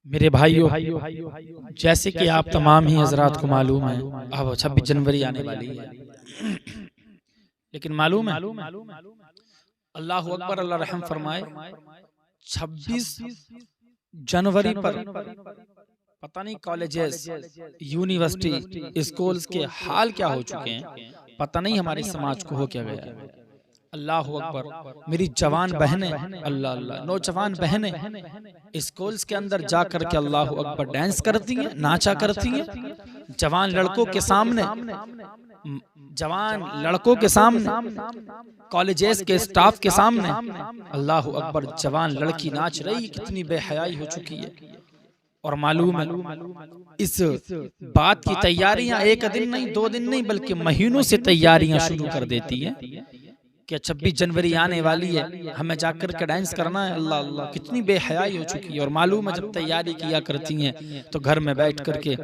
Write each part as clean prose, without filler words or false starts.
मेरे भाइयों, जैसे कि आप तमाम ही हजरात को मालूम है अब 26 जनवरी आने वाली है, लेकिन मालूम है अल्लाह अकबर, अल्लाह रहम फरमाए, 26 जनवरी पर पता नहीं कॉलेजेस, यूनिवर्सिटी, स्कूल्स के हाल क्या हो चुके हैं, पता नहीं हमारे समाज को हो क्या गया है। अल्लाह अकबर, मेरी जवान बहनें, अल्लाह अल्लाह, नौजवान बहनें स्कूल्स के अंदर जा करके अल्लाह अकबर डांस करती हैं, नाचा करती हैं, जवान लड़कों के सामने, जवान लड़कों के सामने, कॉलेजेस के स्टाफ के सामने अल्लाह अकबर जवान लड़की नाच रही। कितनी बेहयाई हो चुकी है। और मालूम है इस बात की तैयारियां एक दिन नहीं, 2 दिन नहीं, बल्कि महीनों से तैयारियां शुरू कर देती हैं कि 26 जनवरी आने वाली है, हमें जाकर के डांस करना है। अल्लाह अल्लाह, कितनी बेहयाई हो चुकी है। और मालूम है जब तैयारी किया करती हैं तो घर में बैठ करके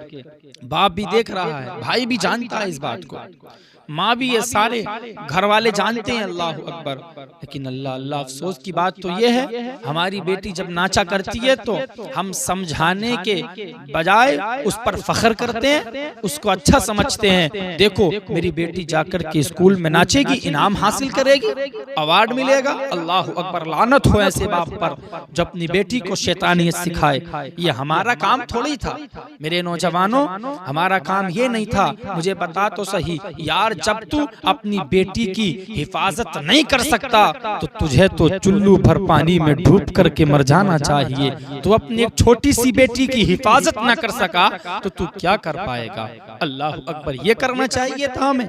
बाप भी देख रहा है, भाई भी जानता है इस बात को, माँ भी, ये सारे घर वाले जानते हैं। अल्लाह अकबर। लेकिन अल्लाह अल्लाह, अफसोस की बात तो ये है, हमारी बेटी जब नाचा करती है तो हम समझाने के बजाय उस पर फख्र करते हैं, उसको अच्छा समझते हैं। देखो मेरी बेटी जाकर के स्कूल में नाचेगी, इनाम हासिल करेगी, अवार्ड मिलेगा। अल्लाह अकबर, लानत हो ऐसे बाप पर जो अपनी बेटी को शैतानियत सिखाए। ये हमारा काम थोड़ी था मेरे नौजवानों, हमारा काम ये नहीं था। मुझे बता तो सही यार, जब तू अपनी बेटी की हिफाजत नहीं कर सकता तो तुझे तो चुल्लू भर पानी में डूब करके मर जाना चाहिए। तू अपनी एक छोटी सी बेटी की हिफाजत ना कर सका तो तू क्या कर पाएगा। अल्लाह अकबर, ये करना चाहिए था हमें।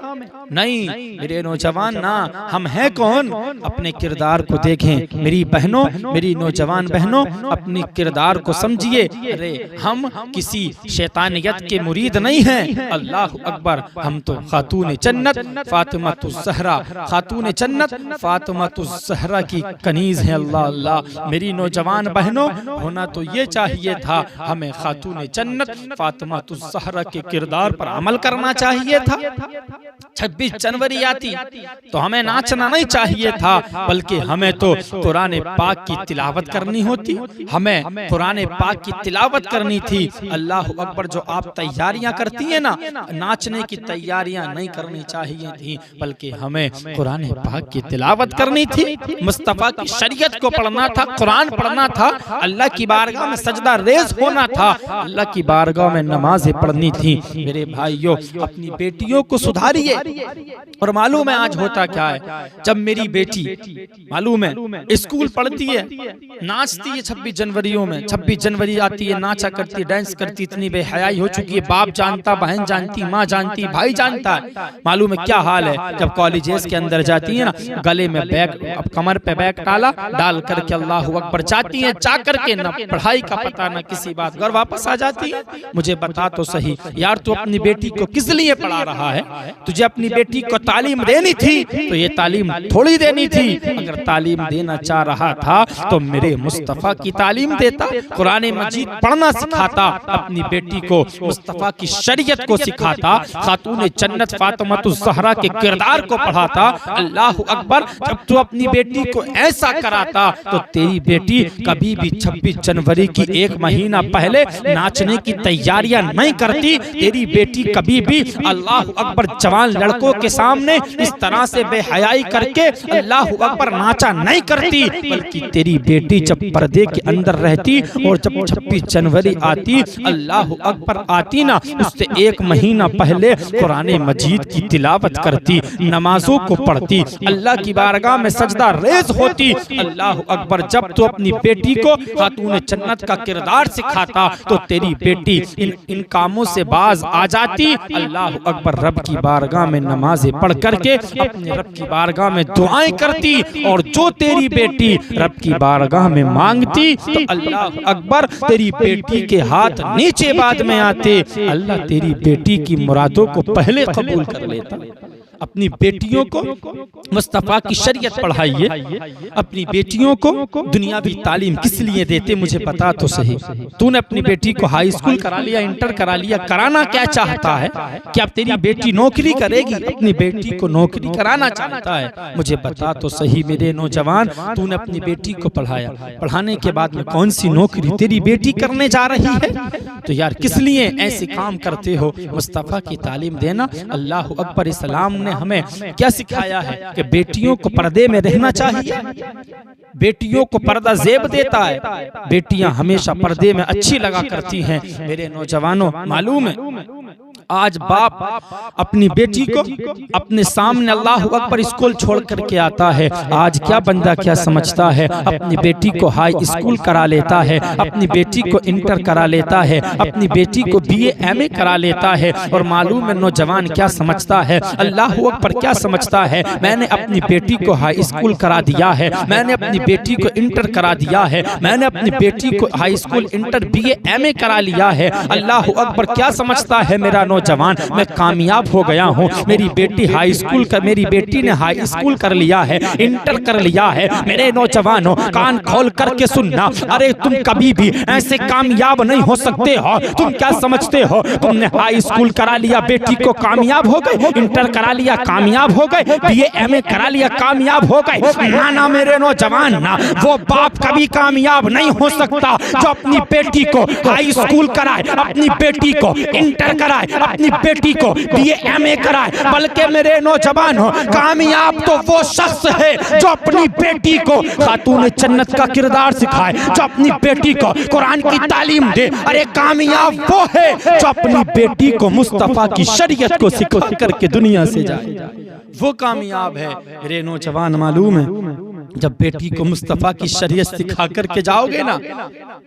नहीं मेरे नौजवान, ना, हम हैं कौन, अपने किरदार को देखें। मेरी बहनों, मेरी नौजवान बहनों, अपनी किरदार को समझिए। अरे हम किसी शैतानियत के मुरीद नहीं हैं। अल्लाह अकबर, हम तो खातून जन्नत फातिमातुज़ ज़हरा, खातून जन्नत फातिमातुज़ ज़हरा की कनीज है। अल्लाह अल्लाह, मेरी नौजवान बहनों, होना तो ये चाहिए था, हमें खातून जन्नत फातिमातुज़ ज़हरा के किरदार पर अमल करना चाहिए था। 26 जनवरी आती तो हमें नाचना नहीं चाहिए था, बल्कि हमें तो कुरान पाक की तिलावत करनी होती, हमें कुरान पाक की तिलावत करनी थी। अल्लाह अकबर, जो आप तैयारियां करती है ना, नाचने की तैयारियां नहीं करनी चाहिए थी, बल्कि हमें कुरान पाक की तिलावत करनी थी, मुस्तफा की शरीयत को पढ़ना था, कुरान पढ़ना था, अल्लाह की बारगाह में सजदा रेज होना था, अल्लाह की बारगाह में नमाजें पढ़नी थी। मेरे भाइयों, अपनी बेटियों को सुधारिए। और मालूम है आज होता क्या है, जब मेरी बेटी मालूम है स्कूल पढ़ती है, नाचती है 26 जनवरियों में, 26 जनवरी आती है, नाचा करती, डांस करती, इतनी बेहयाई हो चुकी है। बाप जानता, बहन जानती, माँ जानती, भाई जानता है। मालूम है क्या हाल है, जब कॉलेजेस के अंदर जाती है ना, गले में बैग, अब कमर पे बैग डाल करके अल्लाह अकबर जाती है, जा करके ना पढ़ाई का पता ना किसी बात, घर वापस आ जाती है। मुझे बता तो सही यार, तू अपनी बेटी को किस लिए पढ़ा रहा है? तुझे अपनी बेटी को तालीम देनी थी तो ये तालीम थोड़ी देनी थी। अगर तालीम देना चाह रहा था तो मेरे मुस्तफा की तालीम देता, कुरान मजीद पढ़ना सिखाता, अपनी बेटी को मुस्तफा की शरीयत को सिखाता, खातून जन्नत फातिमातुज़ ज़हरा के किरदार को पढ़ाता। अल्लाह अकबर, जब तू अपनी बेटी को ऐसा कराता तो तेरी बेटी कभी भी 26 जनवरी की 1 महीना पहले नाचने की तैयारियां नहीं करती। तेरी बेटी कभी भी अल्लाह अकबर जवान लड़कों के सामने इस तरह से बेहयाई करके अल्लाह अकबर नाचा नहीं करती, बल्कि तेरी बेटी जब पर्दे के अंदर रहती और जब 26 जनवरी आती, अल्लाह अकबर आती ना, उससे 1 महीना पहले कुरान मजीद की तिलावत करती, नमाजों को पढ़ती, अल्लाह की बारगाह में सजदा रेज होती। अल्लाह अकबर, जब तू अपनी बेटी को खातून जन्नत का किरदार सिखाता तो तेरी बेटी इन कामों से बाज आ जाती। अल्लाह अकबर, रब की बारगाह में नमाजें पढ़ करके अपने रब की बारगाह में दुआएं करती, और जो तेरी बेटी रब की बारगाह में मांगती तो अल्लाह अकबर तेरी बेटी के हाथ नीचे बाद में आते, अल्लाह तेरी बेटी की मुरादों को पहले कबूल कर लेता। अपनी बेटियों को मुस्तफ़ा की शरीयत पढ़ाइए। अपनी बेटियों को दुनियावी तालीम किस लिए देते मुझे बता तो सही। तूने अपनी बेटी को हाई स्कूल करा लिया, इंटर करा लिया, कराना क्या चाहता है? कि अब तेरी बेटी नौकरी करेगी? अपनी बेटी को नौकरी कराना चाहता है? मुझे बता तो सही मेरे नौजवान, तूने अपनी बेटी को पढ़ाया, पढ़ाने के बाद में कौन सी नौकरी तेरी बेटी करने जा रही है? तो यार किस लिए ऐसे काम करते हो? मुस्तफ़ा की तालीम देना। अल्लाह अकबर। इस्लाम ने हमें क्या सिखाया है कि बेटियों को पर्दे में रहना चाहिए। बेटियों को पर्दा जेब देता है, बेटियां हमेशा पर्दे में अच्छी लगा करती हैं। मेरे नौजवानों, मालूम है आज बाप अपनी बेटी को अपने सामने अल्लाह अकबर स्कूल छोड़ करके आता है। आज क्या बंदा क्या समझता है? अपनी बेटी को हाई स्कूल करा लेता है, अपनी बेटी को इंटर करा लेता है, अपनी बेटी को BA MA करा लेता है। और मालूम है नौजवान क्या समझता है? अल्लाह अकबर क्या समझता है? मैंने अपनी बेटी को हाई स्कूल करा दिया है, मैंने अपनी बेटी को इंटर करा दिया है, मैंने अपनी बेटी को high school inter BA MA करा लिया है। अल्लाह अकबर क्या समझता है मेरा नौजवान? मैं कामयाब हो गया हूँ। मेरी बेटी हाई स्कूल कर, मेरी बेटी ने हाई स्कूल कर लिया है, इंटर कर लिया है। मेरे नौजवानों कान खोल करके सुनना, अरे तुम कभी भी ऐसे कामयाब नहीं हो सकते हो। तुम क्या समझते हो? तुमने हाई स्कूल करा लिया, बेटी को कामयाब हो गए, इंटर करा लिया कामयाब हो गए, BA MA करा लिया कामयाब हो गए। ना ना मेरे नौजवान ना, वो बाप कभी कामयाब नहीं हो सकता जो अपनी बेटी को हाई स्कूल कराए, अपनी बेटी को इंटर कराए, अपनी बेटी को BA MA कराए। बल्कि मेरे नौजवानों कामयाब तो वो शख्स है जो अपनी बेटी को खातून जन्नत का किरदार सिखाए, जो अपनी बेटी को कुरान की तालीम दे। अरे कामयाब वो है जो अपनी बेटी को मुस्तफ़ा की शरीयत को सिखा करके दुनिया से जाए, वो कामयाब है। मेरे नौजवान मालूम है जब बेटी को मुस्तफ़ा की शरीयत सिखा करके जाओगे ना,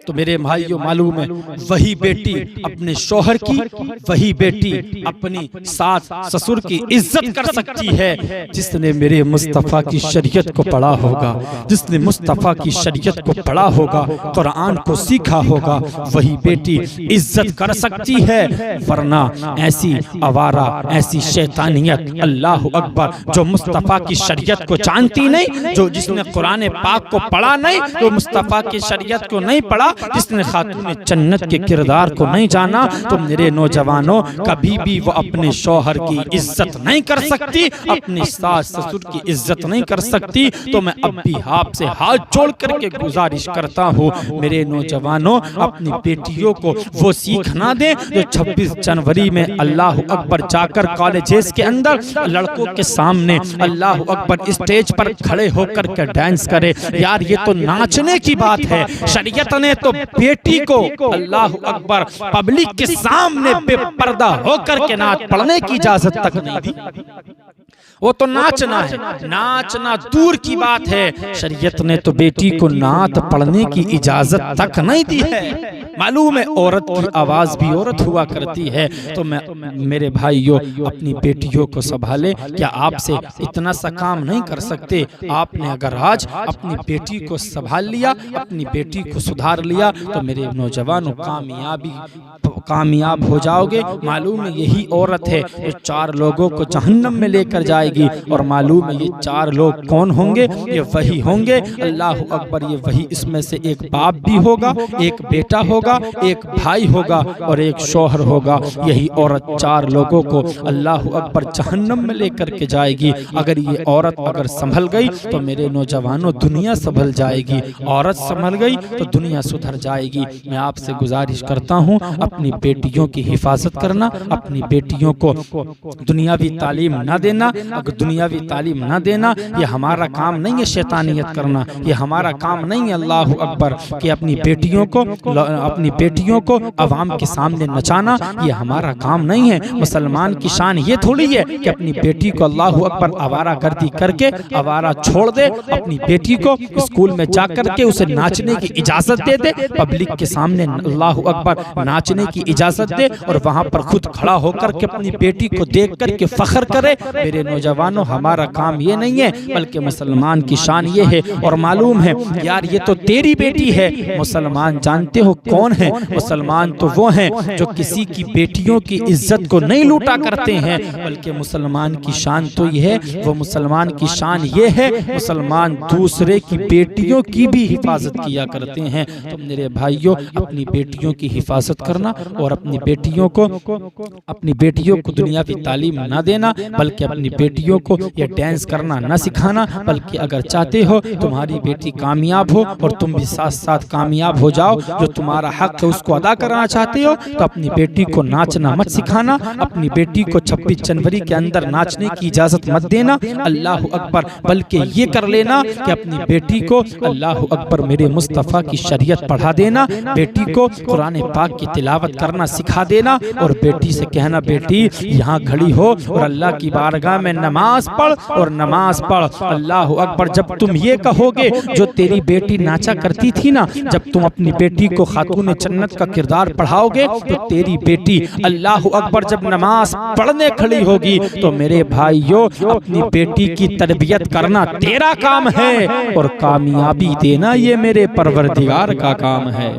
तो मेरे भाइयों मालूम है वही बेटी अपने शौहर की, वही बेटी अपनी सास ससुर की इज्जत कर सकती है। जिसने मेरे मुस्तफ़ा की शरीयत को पढ़ा होगा, जिसने मुस्तफ़ा की शरीयत को पढ़ा होगा, कुरान को सीखा होगा, वही बेटी इज्जत कर सकती है। वरना ऐसी आवारा, ऐसी शैतानियत, अल्लाह अकबर, जो मुस्तफ़ा की शरीयत को जानती नहीं, जो जिसने कुरान पाक को पढ़ा नहीं, तो मुस्तफ़ा की शरीयत को नहीं पढ़ा, जिसने खातून जन्नत के किरदार को नहीं जाना, तो मेरे नौजवानों कभी भी वो अपने शौहर की इज्जत नहीं कर सकती, अपनी सास ससुर की इज्जत नहीं कर सकती। तो मैं अब भी आपसे हाथ जोड़ करके गुजारिश करता हूँ मेरे नौजवानों, अपनी बेटियों को वो सीख ना दें जो 26 जनवरी में अल्लाह अकबर जाकर कॉलेजेस के अंदर लड़कों के सामने अल्लाह अकबर स्टेज पर खड़े होकर के डांस करे। यार ये तो नाचने की बात है। शरीयत ने तो बेटी को अल्लाह अकबर पब्लिक के सामने बेपर्दा होकर के नाच पढ़ने की इजाजत तक नहीं दी। वो तो नाचना है, नाचना दूर की बात है। शरीयत ने तो बेटी को नात पढ़ने की इजाजत तक नहीं दी है। मालूम है औरत की आवाज भी औरत हुआ करती है। तो मैं मेरे भाइयों अपनी बेटियों को संभाले। क्या आपसे इतना सा काम नहीं कर सकते? आपने अगर आज अपनी बेटी को संभाल लिया, अपनी बेटी को सुधार लिया, तो मेरे नौजवानों कामयाब हो जाओगे। मालूम है यही औरत है जो 4 लोगों को जहन्नम में लेकर जाएगी। और मालूम है ये 4 लोग कौन होंगे? ये वही होंगे, अल्लाह अकबर, ये वही, इसमें से एक बाप भी होगा, एक बेटा होगा, एक भाई होगा और एक शौहर होगा। यही औरत 4 लोगों को अल्लाह अकबर जहन्नम में लेकर के जाएगी। अगर ये औरत अगर संभल गई तो मेरे नौजवानों दुनिया संभल जाएगी। औरत संभल गई तो दुनिया सुधर जाएगी। मैं आपसे गुजारिश करता हूँ अपनी बेटियों की हिफाजत करना, अपनी बेटियों को दुनियावी तालीम ना देना। अगर दुनियावी तालीम ना देना, ये हमारा काम नहीं है शैतानियत करना, ये हमारा काम नहीं है अल्लाह अकबर कि अपनी बेटियों को अवाम के सामने नचाना, ये हमारा काम नहीं है। मुसलमान की शान ये थोड़ी है कि अपनी बेटी को अल्लाह अकबर आवारा गर्दी करके आवारा छोड़ दे, अपनी बेटी को स्कूल में जाकर के उसे नाचने की इजाजत दे दे, पब्लिक के सामने अल्लाह अकबर नाचने की की इजाजत दे और वहां पर खुद खड़ा होकर के अपनी बेटी को देख कर के फख्र करे। मेरे नौजवानों, हमारा काम ये नहीं है, बल्कि मुसलमान की शान ये है। और मालूम है यार, ये तो तेरी बेटी है। मुसलमान जानते हो कौन है? मुसलमान तो वो हैं जो किसी की बेटियों की इज्जत को नहीं लूटा करते हैं, बल्कि मुसलमान की शान तो ये है, वो मुसलमान की शान ये है, मुसलमान दूसरे की बेटियों की भी हिफाजत किया करते हैं। तो मेरे भाइयों, अपनी बेटियों की हिफाजत करना और अपनी बेटियों को दुनियावी तालीम न देना, बल्कि अपनी बेटियों को ये डांस करना न सिखाना, बल्कि अगर चाहते हो तुम्हारी बेटी कामयाब हो और तुम भी साथ साथ कामयाब हो जाओ, जो तुम्हारा हक है उसको अदा करना चाहते हो, तो अपनी बेटी को नाचना मत सिखाना, अपनी बेटी को 26 जनवरी के अंदर नाचने की इजाजत मत देना। अल्लाह अकबर, बल्कि ये कर लेना कि अपनी बेटी को अल्लाह अकबर मेरे मुस्तफ़ा की शरीयत पढ़ा देना, बेटी को कुरान पाक की तिलावत करना सिखा देना और बेटी से कहना, बेटी यहाँ खड़ी हो और अल्लाह की बारगाह में नमाज पढ़ और नमाज पढ़। अल्लाह अकबर, जब तुम ये कहोगे, जो तेरी बेटी नाचा करती थी ना, जब तुम अपनी बेटी को खातून जन्नत का किरदार पढ़ाओगे, तो तेरी बेटी अल्लाह अकबर जब नमाज पढ़ने खड़ी होगी, तो मेरे भाइयों, अपनी बेटी की तरबियत करना तेरा काम है और कामयाबी देना ये मेरे परवरदिगार का काम है।